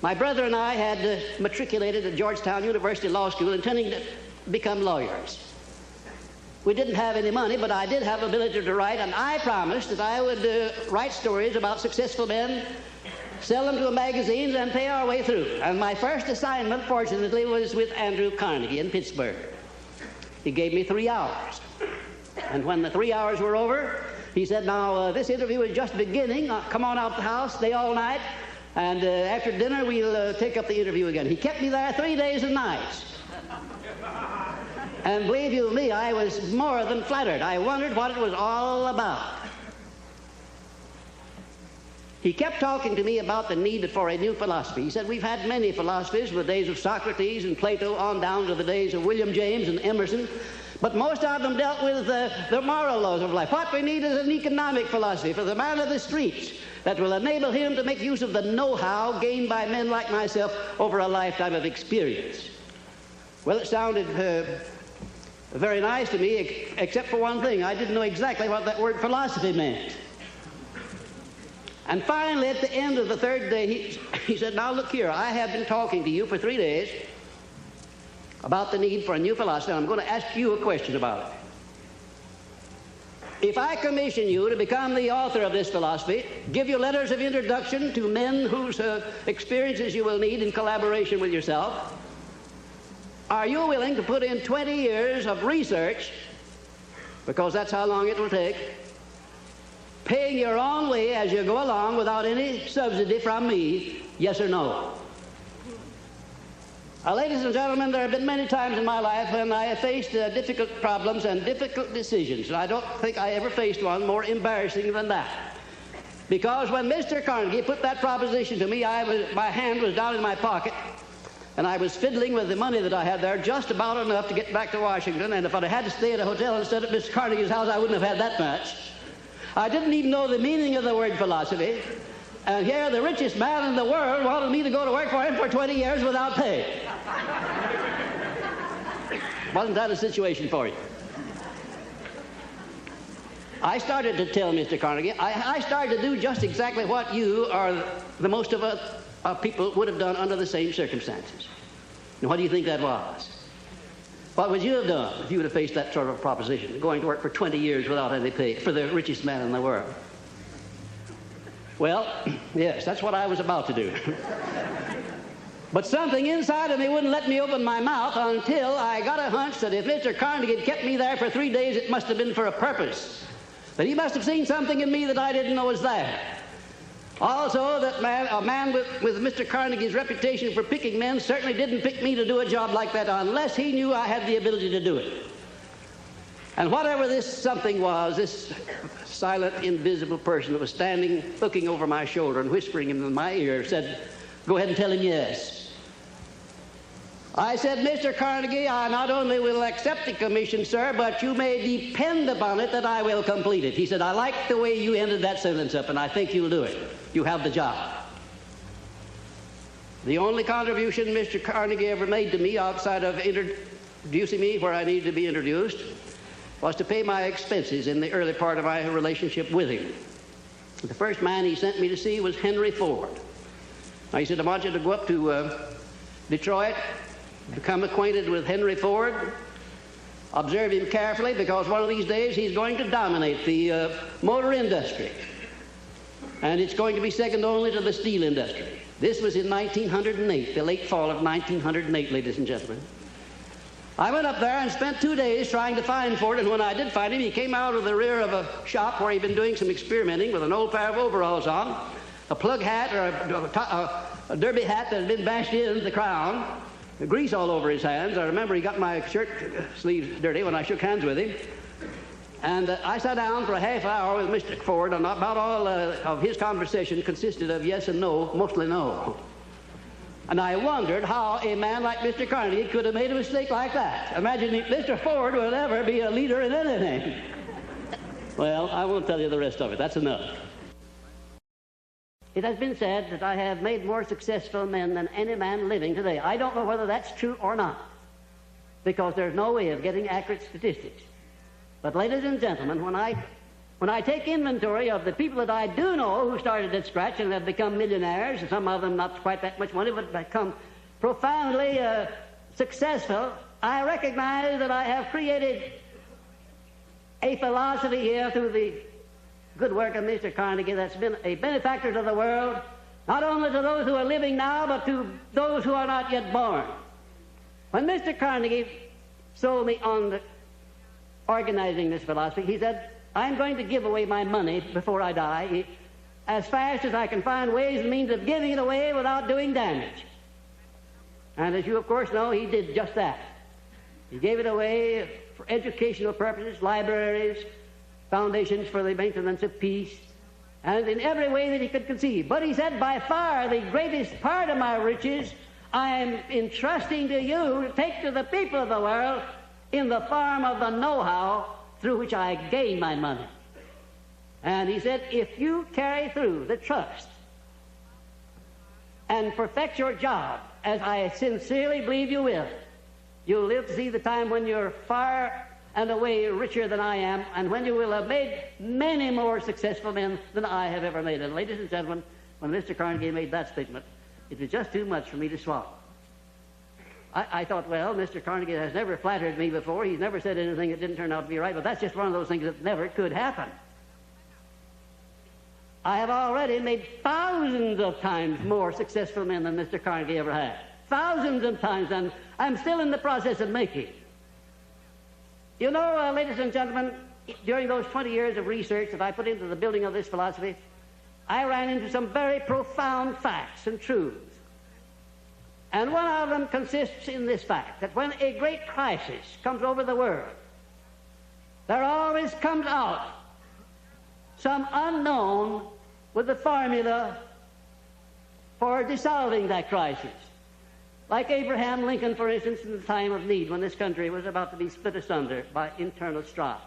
My brother and I had matriculated at Georgetown University Law School intending to become lawyers. We didn't have any money, but I did have ability to write, and I promised that I would write stories about successful men, sell them to the magazines, and pay our way through. And my first assignment, fortunately, was with Andrew Carnegie in Pittsburgh. He gave me 3 hours. And when the 3 hours were over, he said, now, this interview is just beginning. Come on out to the house, stay all night, and after dinner, we'll take up the interview again. He kept me there 3 days and nights. And believe you me, I was more than flattered. I wondered what it was all about. He kept talking to me about the need for a new philosophy. He said, we've had many philosophies from the days of Socrates and Plato on down to the days of William James and Emerson, but most of them dealt with the moral laws of life. What we need is an economic philosophy for the man of the streets that will enable him to make use of the know-how gained by men like myself over a lifetime of experience. Well, it sounded very nice to me, except for one thing. I didn't know exactly what that word philosophy meant. And finally, at the end of the third day, he said, now look here, I have been talking to you for 3 days about the need for a new philosophy, and I'm going to ask you a question about it. If I commission you to become the author of this philosophy, give you letters of introduction to men whose experiences you will need in collaboration with yourself, are you willing to put in 20 years of research, because that's how long it will take, paying your own way as you go along without any subsidy from me, yes or no? Ladies and gentlemen, there have been many times in my life when I have faced difficult problems and difficult decisions, and I don't think I ever faced one more embarrassing than that. Because when Mr. Carnegie put that proposition to me, my hand was down in my pocket, and I was fiddling with the money that I had there, just about enough to get back to Washington, and if I'd had to stay at a hotel instead of Mr. Carnegie's house, I wouldn't have had that much. I didn't even know the meaning of the word philosophy, and here the richest man in the world wanted me to go to work for him for 20 years without pay. Wasn't that a situation for you? I started to tell Mr. Carnegie, I started to do just exactly what you or the most of us people would have done under the same circumstances. And what do you think that was? What would you have done if you would have faced that sort of proposition, going to work for 20 years without any pay for the richest man in the world? Well, yes, that's what I was about to do. But something inside of me wouldn't let me open my mouth until I got a hunch that if Mr. Carnegie had kept me there for 3 days, it must have been for a purpose. That he must have seen something in me that I didn't know was there. Also, that a man with Mr. Carnegie's reputation for picking men certainly didn't pick me to do a job like that unless he knew I had the ability to do it. And whatever this something was, this silent, invisible person that was standing, looking over my shoulder and whispering in my ear, said, go ahead and tell him yes. I said, Mr. Carnegie, I not only will accept the commission, sir, but you may depend upon it that I will complete it. He said, I like the way you ended that sentence up, and I think you'll do it. You have the job. The only contribution Mr. Carnegie ever made to me outside of introducing me where I needed to be introduced was to pay my expenses in the early part of my relationship with him. The first man he sent me to see was Henry Ford. Now, he said, I want you to go up to Detroit, become acquainted with Henry Ford, observe him carefully, because one of these days he's going to dominate the motor industry. And it's going to be second only to the steel industry. This was in 1908, the late fall of 1908, ladies and gentlemen. I went up there and spent 2 days trying to find Ford, and when I did find him, he came out of the rear of a shop where he'd been doing some experimenting with an old pair of overalls on, a plug hat or a derby hat that had been bashed in the crown, grease all over his hands. I remember he got my shirt sleeves dirty when I shook hands with him. And I sat down for a half hour with Mr. Ford, and about all of his conversation consisted of yes and no, mostly no. And I wondered how a man like Mr. Carnegie could have made a mistake like that. Imagine if Mr. Ford would ever be a leader in anything. Well, I won't tell you the rest of it. That's enough. It has been said that I have made more successful men than any man living today. I don't know whether that's true or not, because there's no way of getting accurate statistics. But ladies and gentlemen, when I When I take inventory of the people that I do know who started at scratch and have become millionaires, and some of them not quite that much money, but become profoundly successful, I recognize that I have created a philosophy here through the good work of Mr. Carnegie that's been a benefactor to the world, not only to those who are living now, but to those who are not yet born. When Mr. Carnegie sold me on the organizing this philosophy, he said, I'm going to give away my money before I die as fast as I can find ways and means of giving it away without doing damage. And as you, of course, know, he did just that. He gave it away for educational purposes, libraries, foundations for the maintenance of peace, and in every way that he could conceive. But he said, by far the greatest part of my riches I am entrusting to you to take to the people of the world in the form of the know-how through which I gain my money. And he said, if you carry through the trust and perfect your job, as I sincerely believe you will, you'll live to see the time when you're far and away richer than I am, and when you will have made many more successful men than I have ever made. And ladies and gentlemen, when Mr. Carnegie made that statement, it was just too much for me to swallow. I thought, well, Mr. Carnegie has never flattered me before. He's never said anything that didn't turn out to be right, but that's just one of those things that never could happen. I have already made thousands of times more successful men than Mr. Carnegie ever had. Thousands of times, and I'm still in the process of making. You know, ladies and gentlemen, during those 20 years of research that I put into the building of this philosophy, I ran into some very profound facts and truths. And one of them consists in this fact, that when a great crisis comes over the world, there always comes out some unknown with the formula for dissolving that crisis. Like Abraham Lincoln, for instance, in the time of need, when this country was about to be split asunder by internal strife.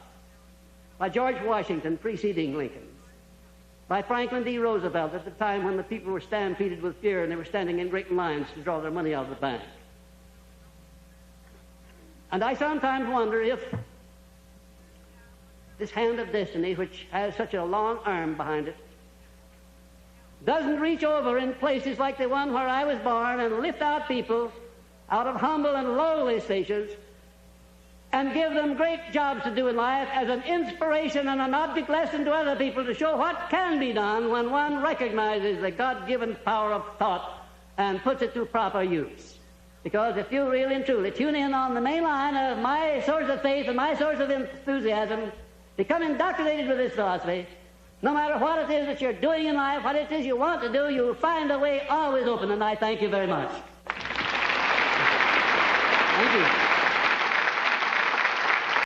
By George Washington preceding Lincoln. By Franklin D. Roosevelt at the time when the people were stampeded with fear and they were standing in great lines to draw their money out of the bank. And I sometimes wonder if this hand of destiny, which has such a long arm behind it, doesn't reach over in places like the one where I was born and lift out people out of humble and lowly stations and give them great jobs to do in life as an inspiration and an object lesson to other people to show what can be done when one recognizes the God-given power of thought and puts it to proper use. Because if you really and truly tune in on the main line of my source of faith and my source of enthusiasm, become indoctrinated with this philosophy, no matter what it is that you're doing in life, what it is you want to do, you'll find a way always open, and I thank you very much. Thank you.